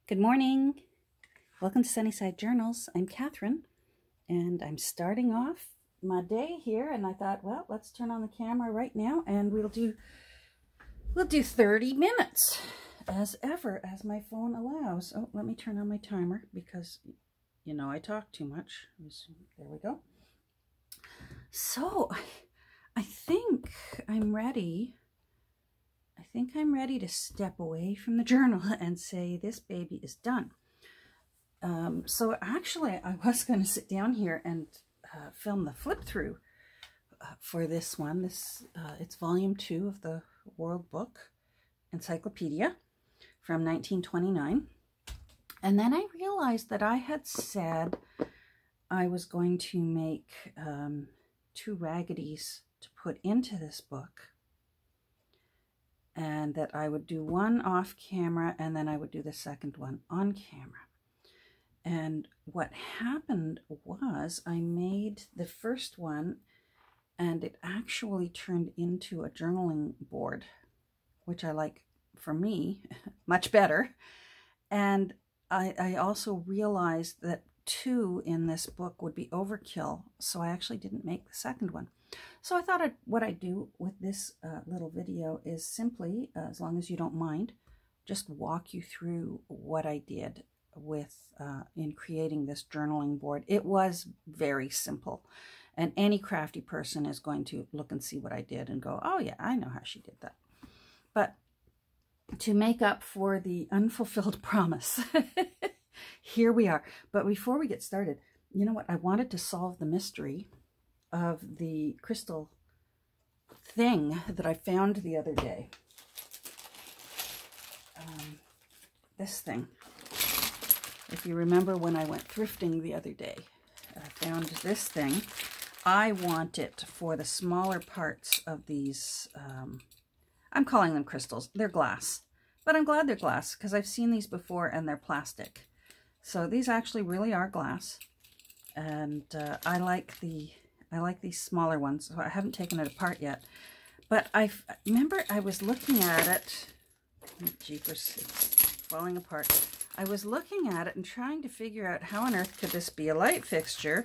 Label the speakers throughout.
Speaker 1: Good morning. Welcome to Sunnyside Journals. I'm Catherine, and I'm starting off my day here, and I thought, well, let's turn on the camera right now, and we'll do 30 minutes as ever, as my phone allows. Oh, let me turn on my timer because, you know, I talk too much. There we go. So, I think I'm ready. I think I'm ready to step away from the journal and say this baby is done. So actually, I was going to sit down here and film the flip through for this one. It's volume 2 of the World Book Encyclopedia from 1929. And then I realized that I had said I was going to make 2 Raggedies to put into this book, and that I would do one off camera and then I would do the second one on camera. And what happened was I made the first one and it actually turned into a journaling board, which I like, for me, much better. And I also realized that 2 in this book would be overkill, so I actually didn't make the second one. So I thought what I'd do with this little video is simply, as long as you don't mind, just walk you through what I did with in creating this journaling board. It was very simple, and any crafty person is going to look and see what I did and go, oh yeah, I know how she did that. But to make up for the unfulfilled promise, here we are. But before we get started, you know what? I wanted to solve the mystery of the crystal thing that I found the other day. This thing. If you remember when I went thrifting the other day, I found this thing. I want it for the smaller parts of these, I'm calling them crystals. They're glass, but I'm glad they're glass because I've seen these before and they're plastic. So these actually really are glass, and I like these smaller ones. So I haven't taken it apart yet, but I remember I was looking at it. Oh, jeepers, it's falling apart. I was looking at it and trying to figure out how on earth could this be a light fixture,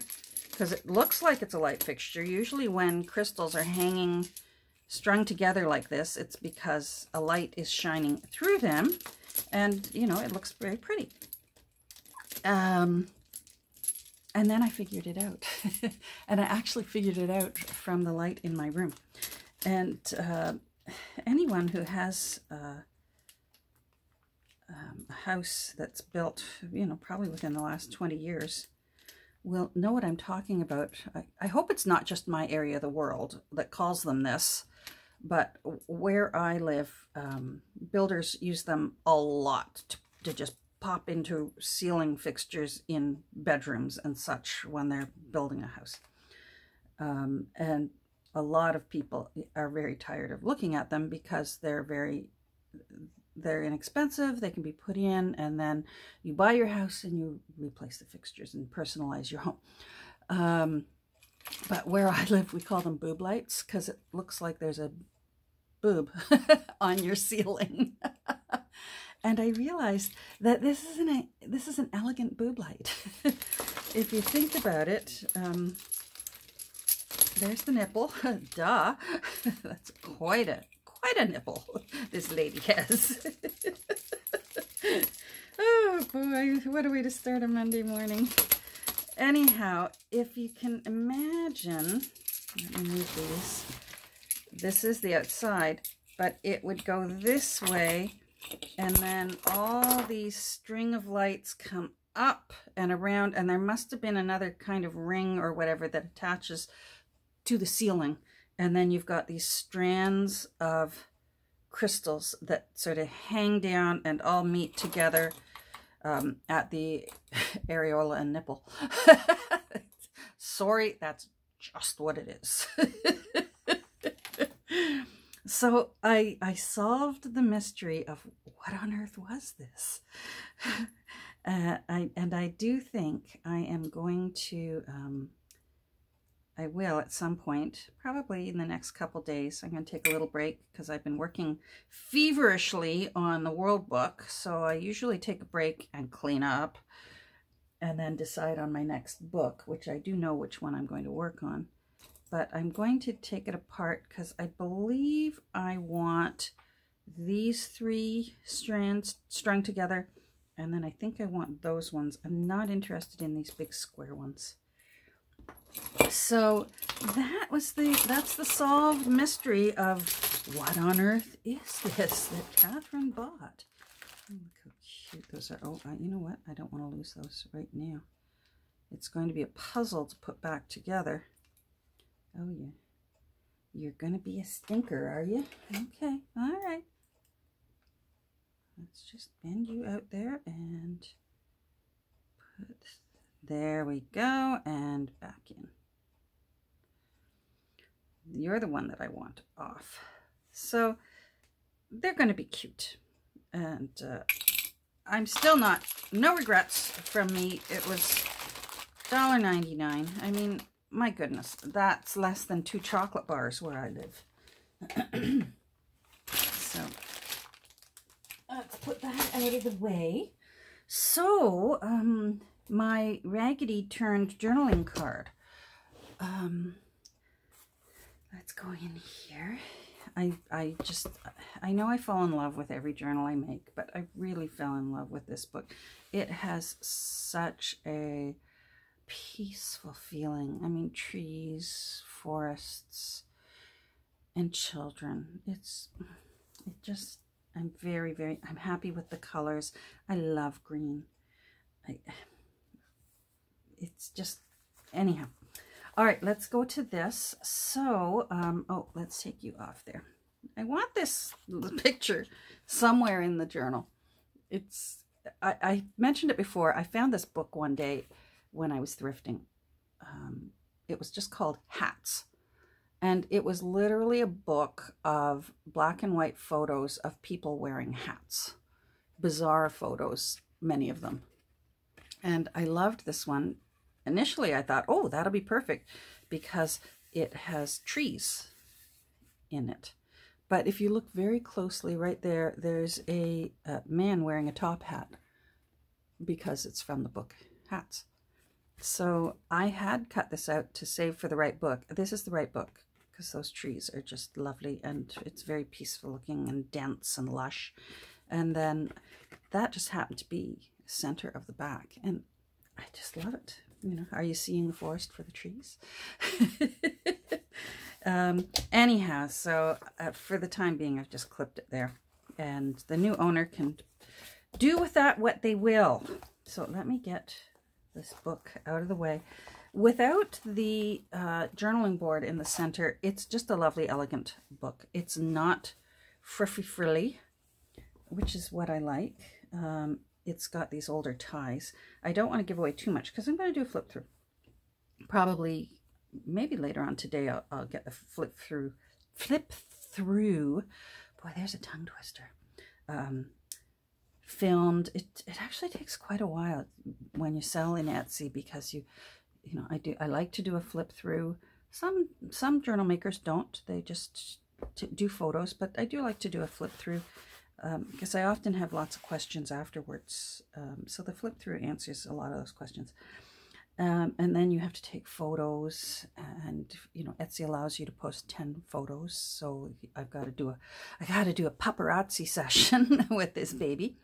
Speaker 1: because it looks like it's a light fixture. Usually when crystals are hanging strung together like this, it's because a light is shining through them, and you know, it looks very pretty. And then I figured it out. And I actually figured it out from the light in my room. And anyone who has a house that's built, you know, probably within the last 20 years will know what I'm talking about. I hope it's not just my area of the world that calls them this, but where I live, builders use them a lot to just pop into ceiling fixtures in bedrooms and such when they're building a house. And a lot of people are very tired of looking at them because they're inexpensive. They can be put in, and then you buy your house and you replace the fixtures and personalize your home. But where I live, we call them boob lights because it looks like there's a boob on your ceiling. And I realized that this is an elegant boob light. If you think about it, there's the nipple. Duh. That's quite a nipple this lady has. Oh boy, what a way to start a Monday morning. Anyhow, if you can imagine, let me move these. This is the outside, but it would go this way, and then all these string of lights come up and around, and there must have been another kind of ring or whatever that attaches to the ceiling. And then you've got these strands of crystals that sort of hang down and all meet together at the areola and nipple. Sorry, that's just what it is. So I solved the mystery of what on earth was this? And I do think I am going to I will at some point, probably in the next couple days. I'm going to take a little break because I've been working feverishly on the World Book. So I usually take a break and clean up and then decide on my next book, which I do know which one I'm going to work on. But I'm going to take it apart because I believe I want these 3 strands strung together. And then I think I want those ones. I'm not interested in these big square ones. So that's the solved mystery of what on earth is this that Catherine bought. Oh, look how cute those are. Oh, you know what? I don't want to lose those right now. It's going to be a puzzle to put back together. Oh, yeah. You're going to be a stinker, are you? Okay. All right. Let's just bend you out there and put, there we go, and back in. You're the one that I want off. So they're going to be cute. And I'm still no regrets from me. It was $1.99. I mean, my goodness, that's less than 2 chocolate bars where I live. So let's put that out of the way. So, my Raggedy turned journaling card. Let's go in here. I know I fall in love with every journal I make, but I really fell in love with this book. It has such a peaceful feeling. I mean, trees, forests, and children. I'm I'm happy with the colors. I love green. It's just, anyhow. All right, let's go to this. So, oh, let's take you off there. I want this picture somewhere in the journal. I mentioned it before. I found this book one day when I was thrifting. It was just called Hats. And it was literally a book of black and white photos of people wearing hats. Bizarre photos, many of them. And I loved this one. Initially, I thought, oh, that'll be perfect because it has trees in it. But if you look very closely right there, there's a man wearing a top hat because it's from the book Hats. So I had cut this out to save for the right book. This is the right book because those trees are just lovely and it's very peaceful looking and dense and lush. And then that just happened to be center of the back and I just love it. You know, are you seeing the forest for the trees? Anyhow, so for the time being, I've just clipped it there. And the new owner can do with that what they will. So let me get this book out of the way. Without the journaling board in the center, it's just a lovely, elegant book. It's not frilly, which is what I like. It's got these older ties. I don't want to give away too much because I'm going to do a flip through. Probably, maybe later on today, I'll get the flip through. Boy, there's a tongue twister. Filmed. It actually takes quite a while when you sell in Etsy because you know, I like to do a flip through. Some journal makers don't. They just do photos, but I do like to do a flip through. Because I often have lots of questions afterwards. So the flip through answers a lot of those questions. And then you have to take photos and, you know, Etsy allows you to post 10 photos. So I got to do a paparazzi session with this baby.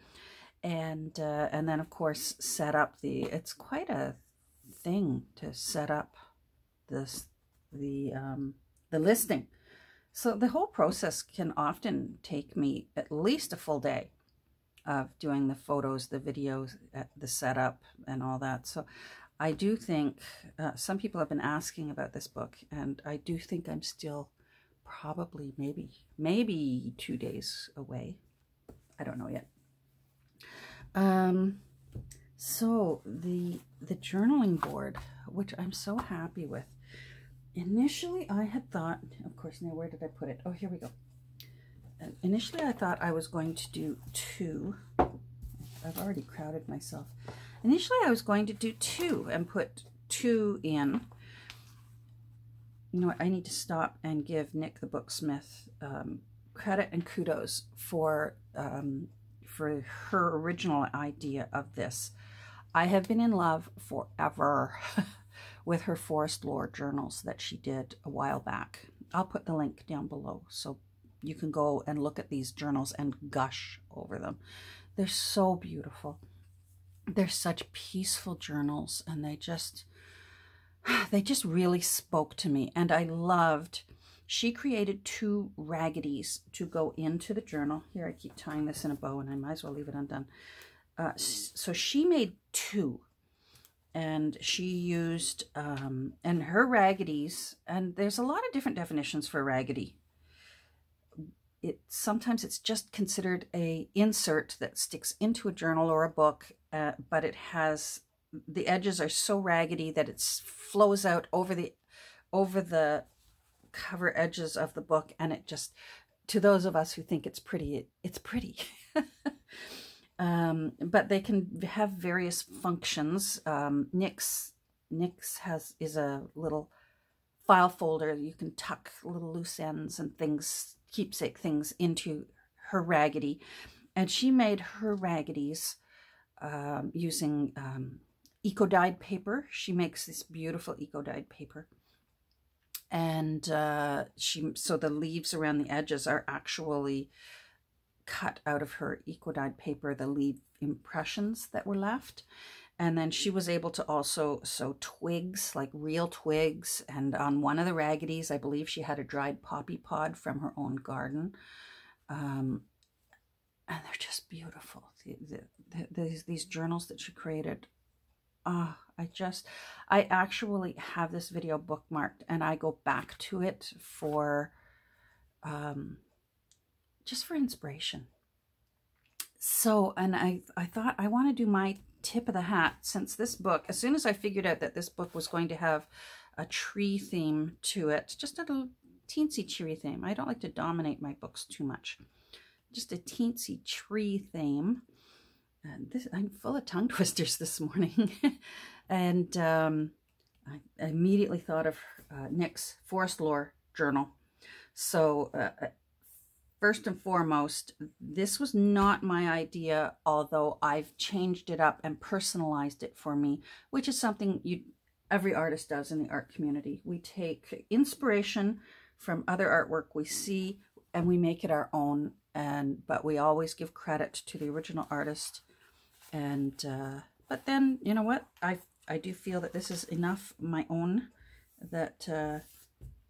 Speaker 1: And then of course set up it's quite a thing to set up the listing. So the whole process can often take me at least a full day of doing the photos, the videos, the setup, and all that. So I do think some people have been asking about this book, and I do think I'm still probably maybe 2 days away. I don't know yet. So the journaling board, which I'm so happy with. Initially, I had thought, of course, now where did I put it? Oh, here we go. Initially, I thought I was going to do 2. I've already crowded myself. Initially, I was going to do 2 and put 2 in. you know what, I need to stop and give Nick the Booksmith credit and kudos for her original idea of this. I have been in love forever with her forest lore journals that she did a while back. I'll put the link down below so you can go and look at these journals and gush over them. They're so beautiful. They're such peaceful journals, and they just really spoke to me. And I loved, she created 2 raggeties to go into the journal. Here, I keep tying this in a bow and I might as well leave it undone. So she made 2, and she used, and her raggeties, and there's a lot of different definitions for a raggedy. Sometimes it's just considered a insert that sticks into a journal or a book, but it has, the edges are so raggedy that it flows out over the cover edges of the book, and it just, to those of us who think it's pretty, it's pretty. But they can have various functions. Nick's is a little file folder. You can tuck little loose ends and things, keepsake things, into her raggedy. And she made her raggeties using eco-dyed paper. She makes this beautiful eco-dyed paper. And so the leaves around the edges are actually cut out of her eco-dyed paper, the leaf impressions that were left. And then she was able to also sew twigs, like real twigs. And on one of the raggeties, I believe she had a dried poppy pod from her own garden. And they're just beautiful. These journals that she created. I actually have this video bookmarked, and I go back to it for, just for inspiration. So, and I thought I want to do my tip of the hat, since this book, as soon as I figured out that this book was going to have a tree theme to it, just a little teensy tree theme. I don't like to dominate my books too much. Just a teensy tree theme. And I'm full of tongue twisters this morning. And I immediately thought of Nick's Forest Lore journal. So first and foremost, this was not my idea, although I've changed it up and personalized it for me, which is something every artist does in the art community. We take inspiration from other artwork we see and we make it our own, but we always give credit to the original artist. And but then, you know what, I do feel that this is enough my own, that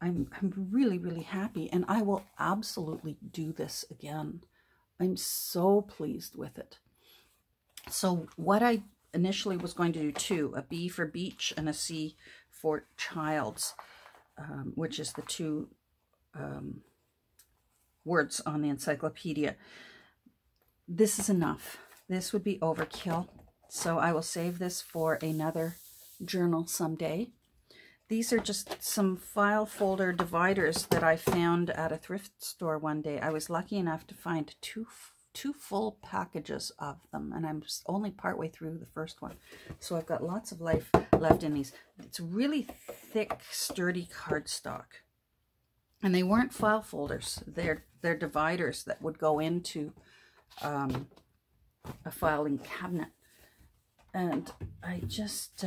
Speaker 1: I'm really, really happy, and I will absolutely do this again. I'm so pleased with it. So what I initially was going to do too, a B for beach and a C for child's, which is the 2 words on the encyclopedia. This is enough. This would be overkill. So I will save this for another journal someday. These are just some file folder dividers that I found at a thrift store one day. I was lucky enough to find two full packages of them, and I'm just only partway through the first one. So I've got lots of life left in these. It's really thick, sturdy cardstock. And they weren't file folders. They're dividers that would go into a filing cabinet. And I just,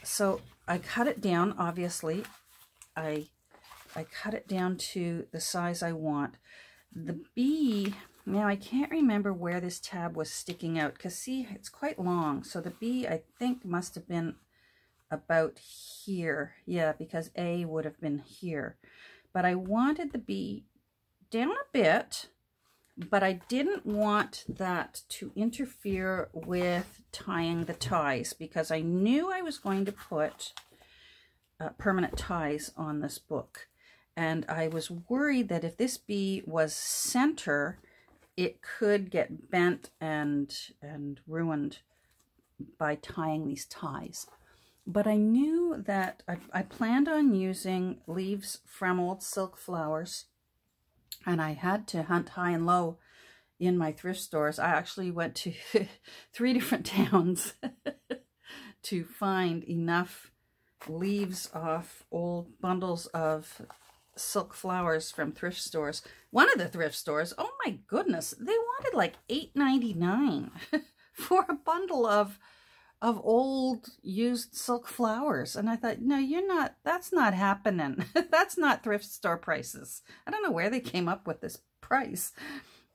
Speaker 1: so I cut it down, obviously. I cut it down to the size I want. The B, now I can't remember where this tab was sticking out, because see, it's quite long. So the B, I think, must have been about here. Yeah, because A would have been here. But I wanted the B down a bit, but I didn't want that to interfere with tying the ties, because I knew I was going to put permanent ties on this book. And I was worried that if this B was center, it could get bent and ruined by tying these ties. But I knew that I planned on using leaves from old silk flowers, and I had to hunt high and low in my thrift stores. I actually went to 3 different towns to find enough leaves off old bundles of silk flowers from thrift stores. One of the thrift stores, oh my goodness, they wanted like $8.99 for a bundle of old used silk flowers. And I thought, no, that's not happening. That's not thrift store prices. I don't know where they came up with this price.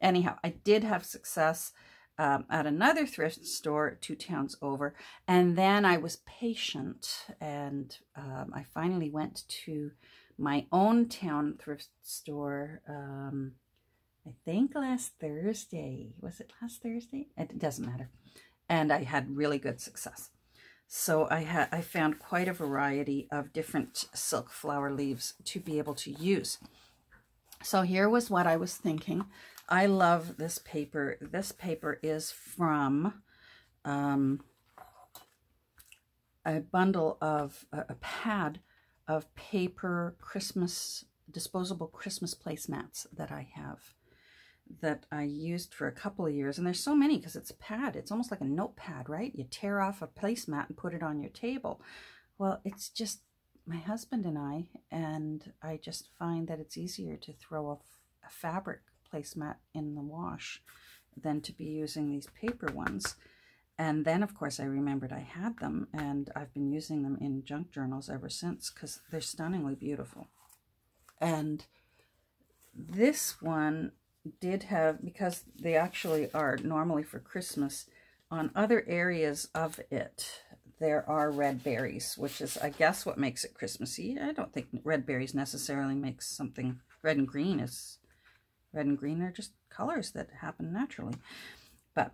Speaker 1: Anyhow, I did have success at another thrift store 2 towns over. And then I was patient, and I finally went to my own town thrift store, I think last Thursday. Was it last Thursday? It doesn't matter. And I had really good success. So I found quite a variety of different silk flower leaves to be able to use. So here was what I was thinking. I love this paper. This paper is from a bundle of, a pad of paper disposable Christmas placemats that I have, that I used for a couple of years. And there's so many because it's a pad. It's almost like a notepad, right? You tear off a placemat and put it on your table. Well, it's just my husband and I just find that it's easier to throw a fabric placemat in the wash than to be using these paper ones. And then, of course, I remembered I had them, and I've been using them in junk journals ever since because they're stunningly beautiful. And this one did have, because they actually are normally for Christmas, on other areas of it, there are red berries, which is, I guess, what makes it Christmassy. I don't think red berries necessarily makes something red and green. Red and green are just colors that happen naturally. But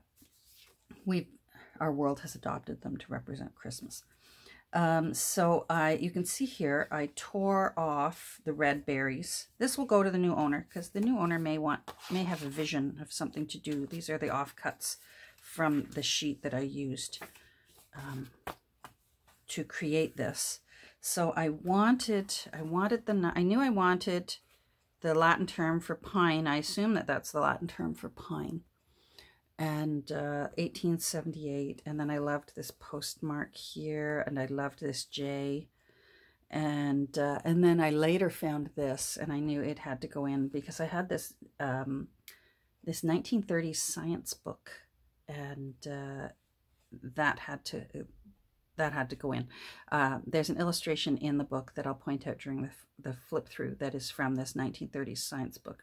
Speaker 1: our world has adopted them to represent Christmas. So you can see here, I tore off the red berries. This will go to the new owner because the new owner may have a vision of something to do. These are the offcuts from the sheet that I used to create this. So I knew I wanted the Latin term for pine. I assume that that's the Latin term for pine. And 1878, and then I loved this postmark here, and I loved this J, and then I later found this, and I knew it had to go in because I had this this 1930s science book, and that had to go in. There's an illustration in the book that I'll point out during the flip through that is from this 1930s science book.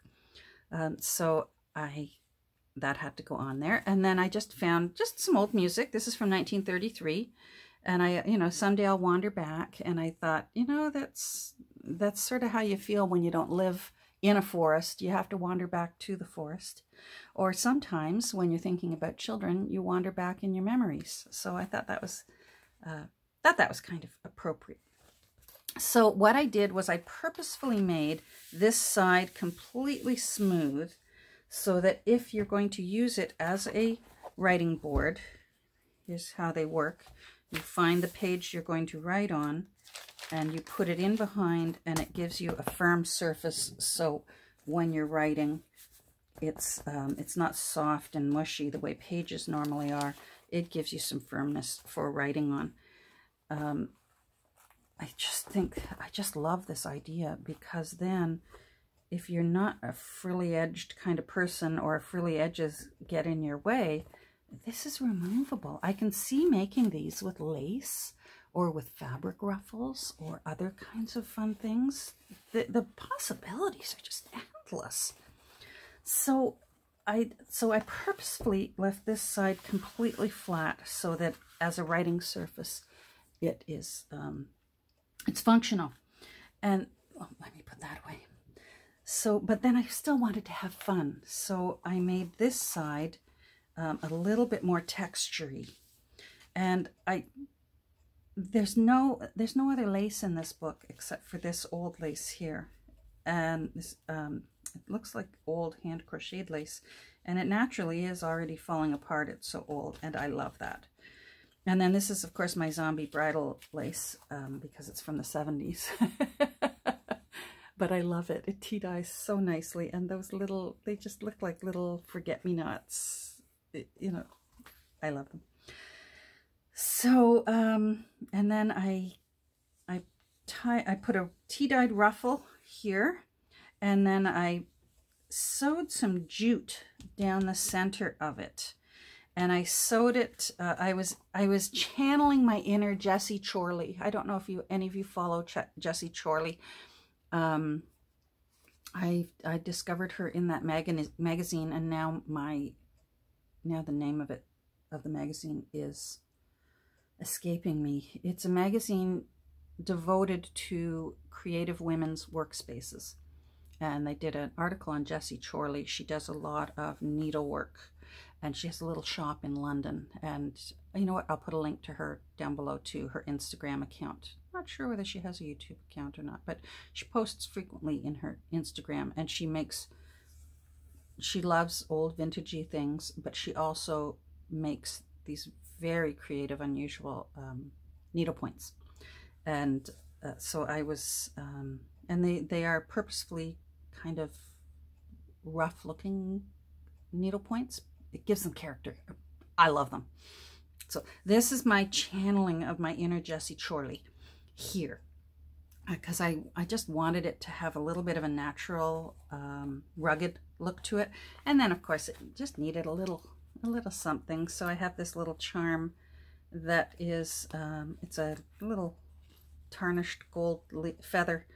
Speaker 1: So that had to go on there. And then I just found just some old music. This is from 1933. And someday I'll wander back. And I thought, that's sort of how you feel when you don't live in a forest. You have to wander back to the forest. Or sometimes when you're thinking about children, you wander back in your memories. So I thought that was kind of appropriate. So what I did was I purposefully made this side completely smooth, so that if you're going to use it as a writing board, here's how they work. You find the page you're going to write on, and you put it in behind, and it gives you a firm surface. So when you're writing, it's not soft and mushy the way pages normally are. It gives you some firmness for writing on. I just love this idea, because then if you're not a frilly edged kind of person, or frilly edges get in your way, this is removable. I can see making these with lace or with fabric ruffles or other kinds of fun things. The possibilities are just endless. So I purposefully left this side completely flat so that as a writing surface, it is it's functional. And let me put that away. So, but then I still wanted to have fun. So I made this side a little bit more textury. And there's no other lace in this book except for this old lace here. And this, it looks like old hand crocheted lace. And it naturally is already falling apart. It's so old, and I love that. And then this is, of course, my zombie bridal lace, because it's from the 70s. But I love it. It tea-dyes so nicely. And those little, they just look like little forget-me-nots. I love them. So, and then I I put a tea-dyed ruffle here, and then I sewed some jute down the center of it. And I sewed it, I was channeling my inner Jessie Chorley. I don't know if any of you follow Jessie Chorley. I discovered her in that magazine, and now the name of the magazine is escaping me. It's a magazine devoted to creative women's workspaces. And they did an article on Jessie Chorley. She does a lot of needlework, and she has a little shop in London. And you know what? I'll put a link to her down below to her Instagram account. Not sure whether she has a YouTube account or not, but she posts frequently in her Instagram, and she loves old vintagey things, but she also makes these very creative, unusual needlepoints. And so I was, and they are purposefully kind of rough looking needlepoints. It gives them character. I love them. So this is my channeling of my inner Jessie Chorley here, because I just wanted it to have a little bit of a natural, rugged look to it. And then of course it just needed a little something. So I have this little charm that is, it's a little tarnished gold feather.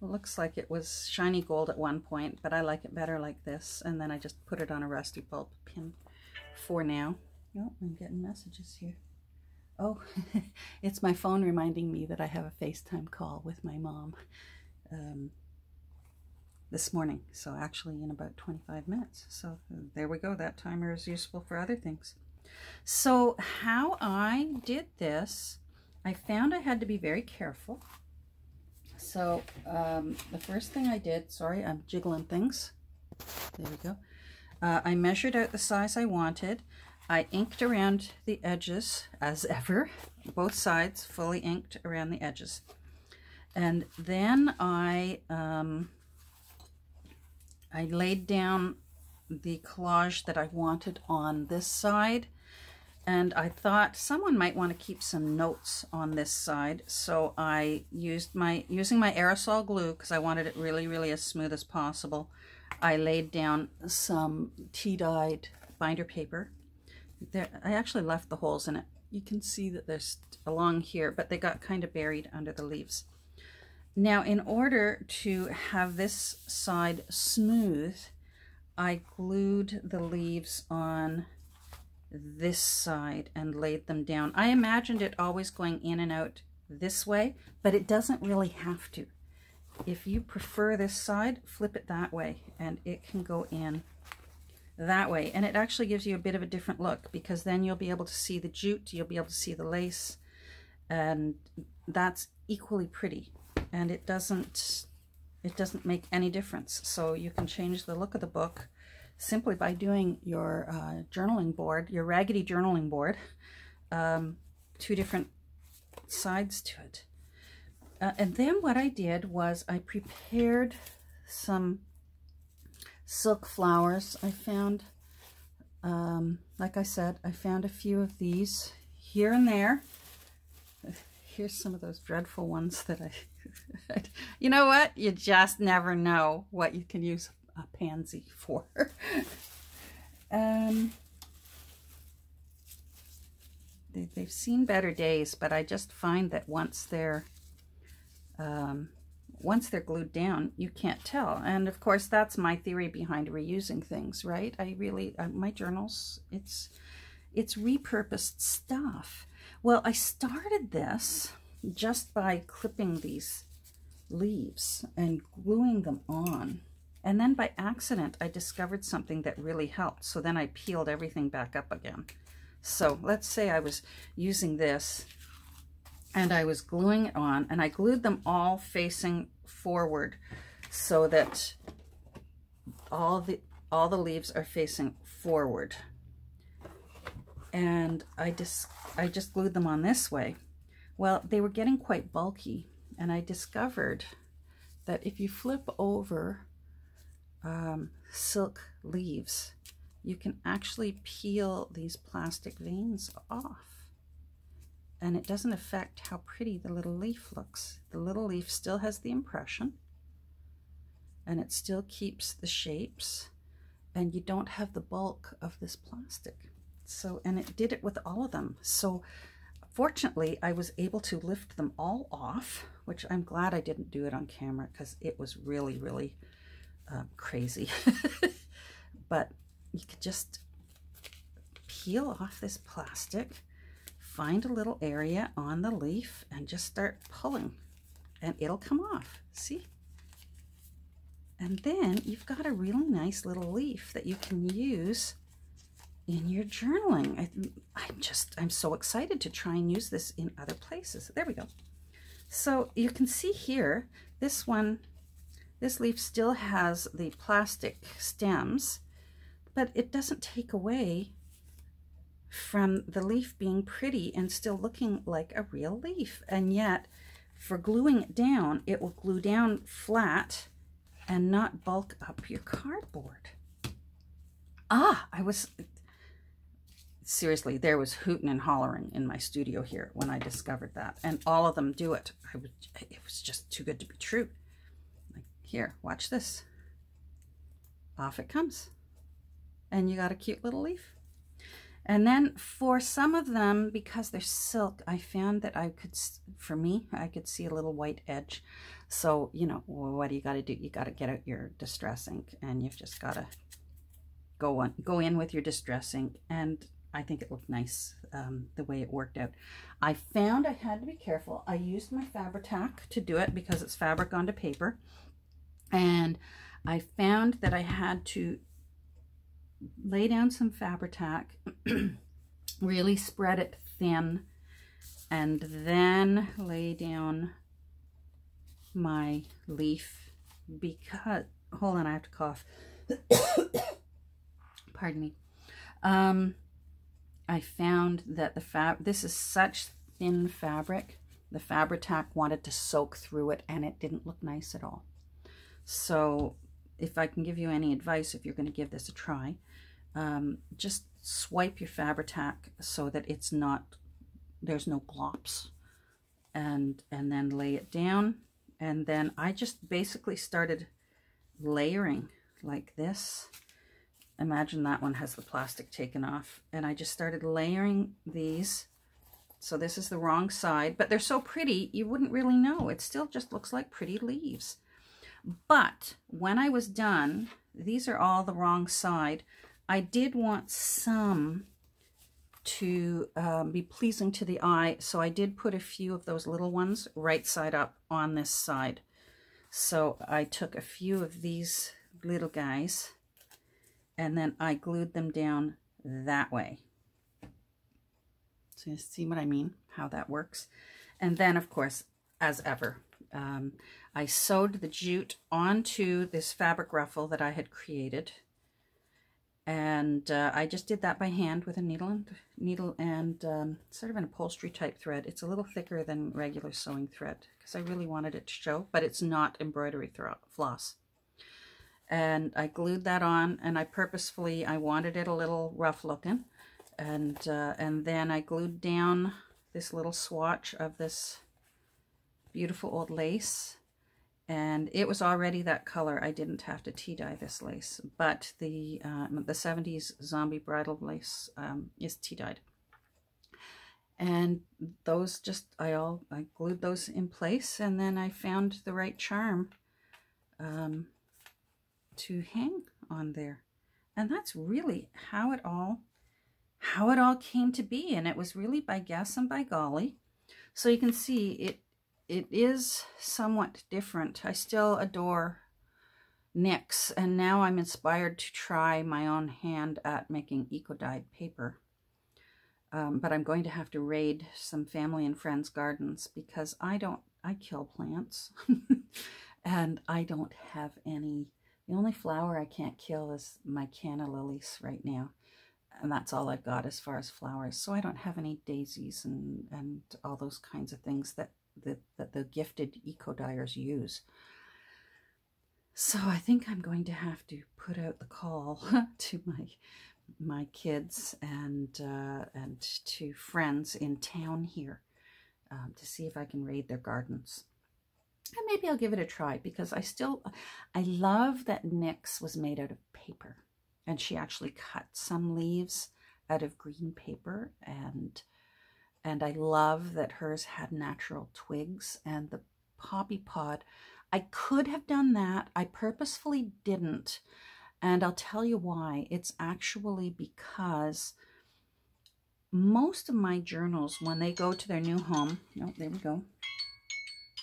Speaker 1: It looks like it was shiny gold at one point, but I like it better like this. And then I just put it on a rusty bulb pin for now. Oh, I'm getting messages here. Oh, it's my phone reminding me that I have a FaceTime call with my mom this morning. So actually in about 25 minutes. So there we go. That timer is useful for other things. So how I did this, I found I had to be very careful. So the first thing I did, sorry, I'm jiggling things. There we go. I measured out the size I wanted. I inked around the edges as ever, both sides fully inked around the edges. And then I laid down the collage that I wanted on this side. And I thought someone might want to keep some notes on this side, so I using my aerosol glue, because I wanted it really, really as smooth as possible. I laid down some tea-dyed binder paper. There, I actually left the holes in it. You can see that there's along here, but they got kind of buried under the leaves. Now, in order to have this side smooth, I glued the leaves on this side and laid them down. I imagined it always going in and out this way, but it doesn't really have to. If you prefer this side, flip it that way and it can go in that way. And it actually gives you a bit of a different look, because then you'll be able to see the jute, you'll be able to see the lace, and that's equally pretty. And it doesn't make any difference. So you can change the look of the book simply by doing your journaling board, your raggedy journaling board, two different sides to it. And then what I did was I prepared some silk flowers. I found, like I said, I found a few of these here and there. Here's some of those dreadful ones that you know what? You just never know what you can use a pansy for. They've seen better days, but I just find that once they're glued down, you can't tell. And of course, that's my theory behind reusing things, right? I really, my journals, it's repurposed stuff. Well, I started this just by clipping these leaves and gluing them on. And then by accident, I discovered something that really helped. So then I peeled everything back up again. So let's say I was using this and I was gluing it on, and I glued them all facing forward so that all the leaves are facing forward. And I just glued them on this way. Well, they were getting quite bulky, and I discovered that if you flip over silk leaves, you can actually peel these plastic veins off. and it doesn't affect how pretty the little leaf looks. The little leaf still has the impression, and it still keeps the shapes, and you don't have the bulk of this plastic. So, and it did it with all of them. So fortunately, I was able to lift them all off, which I'm glad I didn't do it on camera because it was really, really crazy. But you could just peel off this plastic, find a little area on the leaf, and just start pulling, and it'll come off. See? And then you've got a really nice little leaf that you can use in your journaling. I'm so excited to try and use this in other places. There we go. So you can see here, this leaf still has the plastic stems, but it doesn't take away from the leaf being pretty and still looking like a real leaf. And yet, for gluing it down, it will glue down flat and not bulk up your cardboard. Seriously, there was hooting and hollering in my studio here when I discovered that, and all of them do it. It was just too good to be true. Like, here, watch this. Off it comes, and you got a cute little leaf. And then for some of them, because they're silk, I found that I could see a little white edge. So, you know, what do you got to do? You got to get out your Distress ink, and you've just got to go in with your Distress ink. And I think it looked nice the way it worked out. I found I had to be careful. I used my Fabri-Tac to do it because it's fabric onto paper. And I found that I had to lay down some Fabri-Tac, really spread it thin, and then lay down my leaf because, hold on, I have to cough. Pardon me. I found that this is such thin fabric, the Fabri-Tac wanted to soak through it, and it didn't look nice at all. So if I can give you any advice, if you're going to give this a try, just swipe your Fabri-Tac so that there's no glops, and then lay it down. And then I just basically started layering like this. Imagine that one has the plastic taken off, and I just started layering these. So this is the wrong side, but they're so pretty you wouldn't really know. It still just looks like pretty leaves. But when I was done, these are all the wrong side. I did want some to be pleasing to the eye, so I did put a few of those little ones right side up on this side. So I took a few of these little guys, and then I glued them down that way. So you see what I mean, how that works. And then, of course, as ever, I sewed the jute onto this fabric ruffle that I had created. And I just did that by hand with a needle and sort of an upholstery type thread. It's a little thicker than regular sewing thread because I really wanted it to show, but it's not embroidery floss. And I glued that on, and I wanted it a little rough looking. And then I glued down this little swatch of this beautiful old lace. And it was already that color. I didn't have to tea dye this lace, but the 70s zombie bridal lace is tea dyed. And those I glued those in place, and then I found the right charm to hang on there. And that's really how it all came to be. And it was really by guess and by golly. So you can see it is somewhat different. I still adore NYX, and now I'm inspired to try my own hand at making eco-dyed paper. But I'm going to have to raid some family and friends' gardens because I kill plants and I don't have any. The only flower I can't kill is my canna lilies right now. And that's all I've got as far as flowers. So I don't have any daisies and all those kinds of things that the gifted eco-dyers use. So I think I'm going to have to put out the call to my kids and to friends in town here to see if I can raid their gardens. And maybe I'll give it a try, because I love that Nyx was made out of paper, and she actually cut some leaves out of green paper, and I love that hers had natural twigs. And the poppy pod, I could have done that. I purposefully didn't, and I'll tell you why. It's actually because most of my journals, when they go to their new home, oh, there we go.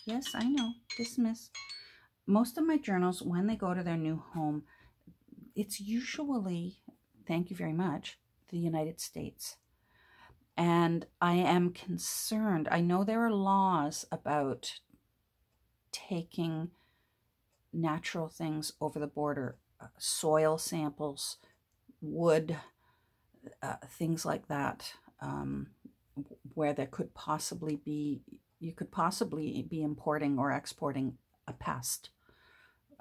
Speaker 1: Yes, I know, dismiss. Most of my journals, when they go to their new home, it's usually, thank you very much, the United States. And I am concerned. I know there are laws about taking natural things over the border, soil samples, wood, things like that, where there could possibly be, you could possibly be importing or exporting a pest.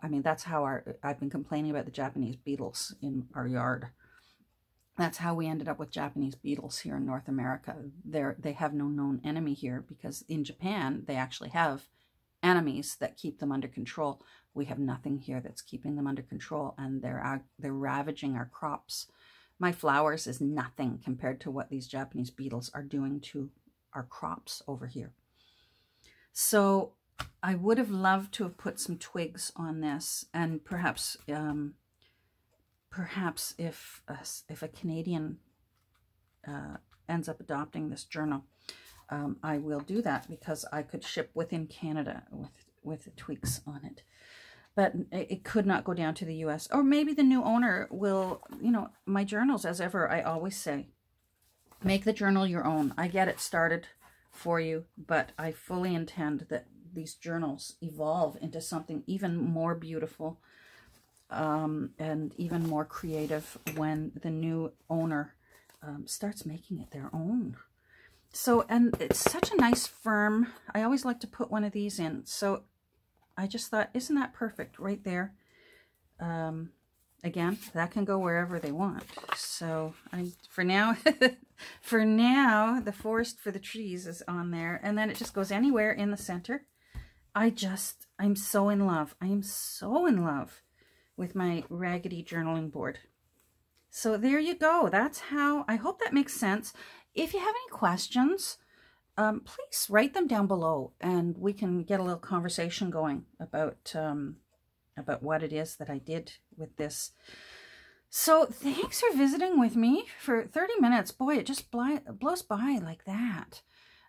Speaker 1: I mean, that's how I've been complaining about the Japanese beetles in our yard. That's how we ended up with Japanese beetles here in North America. They have no known enemy here, because in Japan, they actually have enemies that keep them under control. We have nothing here that's keeping them under control, and they're ravaging our crops. My flowers is nothing compared to what these Japanese beetles are doing to our crops over here. So I would have loved to have put some twigs on this, and perhaps if a Canadian ends up adopting this journal, I will do that, because I could ship within Canada with the tweaks on it. But it could not go down to the US. Or maybe the new owner will, you know, my journals, as ever, I always say, make the journal your own. I get it started for you, but I fully intend that these journals evolve into something even more beautiful and even more creative when the new owner starts making it their own. So, and it's such a nice firm. I always like to put one of these in. So I just thought, isn't that perfect right there? Again, that can go wherever they want. So for now, the forest for the trees is on there, and then it just goes anywhere in the center. I'm so in love. I am so in love with my raggedy journaling board. So there you go. That's how, I hope that makes sense. If you have any questions, please write them down below, and we can get a little conversation going about what it is that I did with this. So thanks for visiting with me for 30 minutes. Boy, it just blows by like that.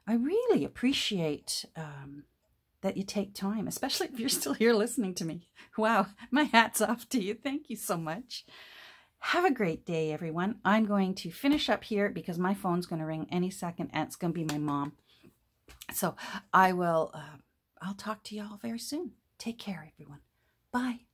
Speaker 1: I really appreciate that you take time, especially if you're still here listening to me. Wow, my hat's off to you. Thank you so much. Have a great day, everyone. I'm going to finish up here because my phone's going to ring any second, and it's going to be my mom. So I'll talk to y'all very soon. Take care, everyone. Bye.